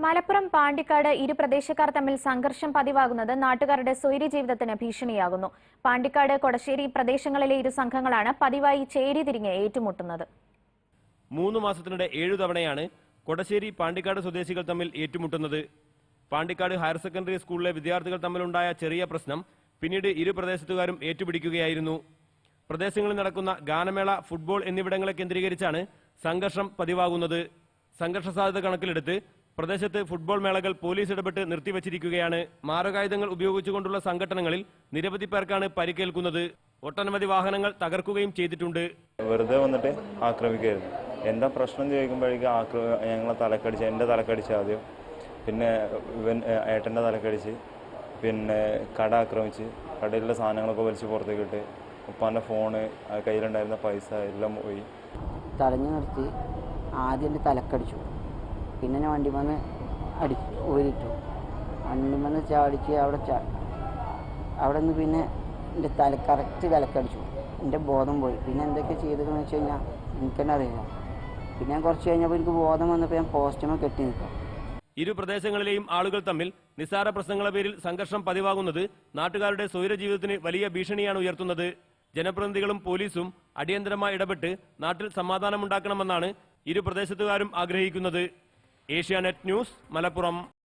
മലപ്പുറം പാണ്ടിക്കാട് ഇരു പ്രദേശക്കാർ തമ്മിൽ സംഘർഷം പതിവാകുന്നത് നാട്ടുകാരുടെ സ്വൈര്യജീവിതത്തിന് ഭീഷണിയാകുന്നു. പാണ്ടിക്കാട് കൊടശ്ശേരി പ്രദേശങ്ങളിലെ ഇരു സംഘങ്ങളാണ് പതിവായി ചേരി തിരിഞ്ഞ് ഏറ്റുമുട്ടുന്നത്. 3 മാസത്തിനിടെ 7 തവണയാണ് കൊടശ്ശേരി പാണ്ടിക്കാട് സ്വദേശികൾ തമ്മിൽ ഏറ്റുമുട്ടുന്നത്. പാണ്ടിക്കാട് ഹയർ സെക്കൻഡറി സ്കൂളിലെ വിദ്യാർത്ഥികൾ തമ്മിലുണ്ടായ ചെറിയ പ്രശ്നം പിന്നീട് ഇരു പ്രദേശത്തുകാരും ഏറ്റുപിടിക്കുകയായിരുന്നു. പ്രദേശങ്ങളിൽ നടക്കുന്ന ഗാനമേള, ഫുട്ബോൾ എന്നിവിടങ്ങളെ കേന്ദ്രീകരിച്ചാണ് സംഘർഷം പതിവാകുന്നത്. സംഘർഷ സാധ്യത കണക്കിലെടുത്ത് പ്രദേശത്ത് ഫുട്ബോൾ മേളകൾ പോലീസ് ഇടപെട്ട് നിർത്തിവച്ചിരിക്കുകയാണ്. മാരകായുധങ്ങൾ ഉപയോഗിച്ചുകൊണ്ടുള്ള സംഘട്ടനങ്ങളിൽ നിരവധി പേർക്കാണ് പരിക്കേൽക്കുന്നത്. ഒട്ടനവധി വാഹനങ്ങൾ തകർക്കുകയും ചെയ്തിട്ടുണ്ട്. വെറുതെ വന്നിട്ട് ആക്രമിക്കുകയായിരുന്നു. എന്താ പ്രശ്നം ചോദിക്കുമ്പോഴേക്കും ഞങ്ങളെ തലക്കടിച്ച്, എൻ്റെ തലക്കടിച്ച് ആദ്യം, പിന്നെ ഏട്ടൻ്റെ തലക്കടിച്ച്, പിന്നെ കട ആക്രമിച്ച്, കടയിലുള്ള സാധനങ്ങളൊക്കെ വലിച്ച് പുറത്തേക്ക് ഇട്ട്, ഉപ്പാൻ്റെ ഫോണ്, കയ്യിലുണ്ടായിരുന്ന പൈസ എല്ലാം പോയി. തടഞ്ഞു നിർത്തി ആദ്യം എൻ്റെ തലക്കടിച്ചു. പിന്നെ ഞാൻ വണ്ടി വന്ന് ഊരിട്ടു. വണ്ടി വന്ന് ചാടിച്ച് അവിടെ നിന്ന് പിന്നെ എൻ്റെ കറക്റ്റ് തലക്കടിച്ചു. എൻ്റെ ബോധം പോയി. പിന്നെ എന്തൊക്കെ ചെയ്തതെന്ന് വെച്ച് കഴിഞ്ഞാൽ എനിക്കെന്നെ അറിയില്ല. പിന്നെ ഞാൻ കുറച്ച് കഴിഞ്ഞപ്പോൾ എനിക്ക് ബോധം വന്നപ്പോൾ ഞാൻ പോസ്റ്റുമേ കെട്ടി നിൽക്കാം. ഇരു പ്രദേശങ്ങളിലെയും ആളുകൾ തമ്മിൽ നിസ്സാര പ്രശ്നങ്ങളുടെ പേരിൽ സംഘർഷം പതിവാകുന്നത് നാട്ടുകാരുടെ സ്വൈരജീവിതത്തിന് വലിയ ഭീഷണിയാണ് ഉയർത്തുന്നത്. ജനപ്രതിനിധികളും പോലീസും അടിയന്തരമായി ഇടപെട്ട് നാട്ടിൽ സമാധാനമുണ്ടാക്കണമെന്നാണ് ഇരു പ്രദേശത്തുകാരും ആഗ്രഹിക്കുന്നത്. ഏഷ്യാനെറ്റ് ന്യൂസ്, മലപ്പുറം.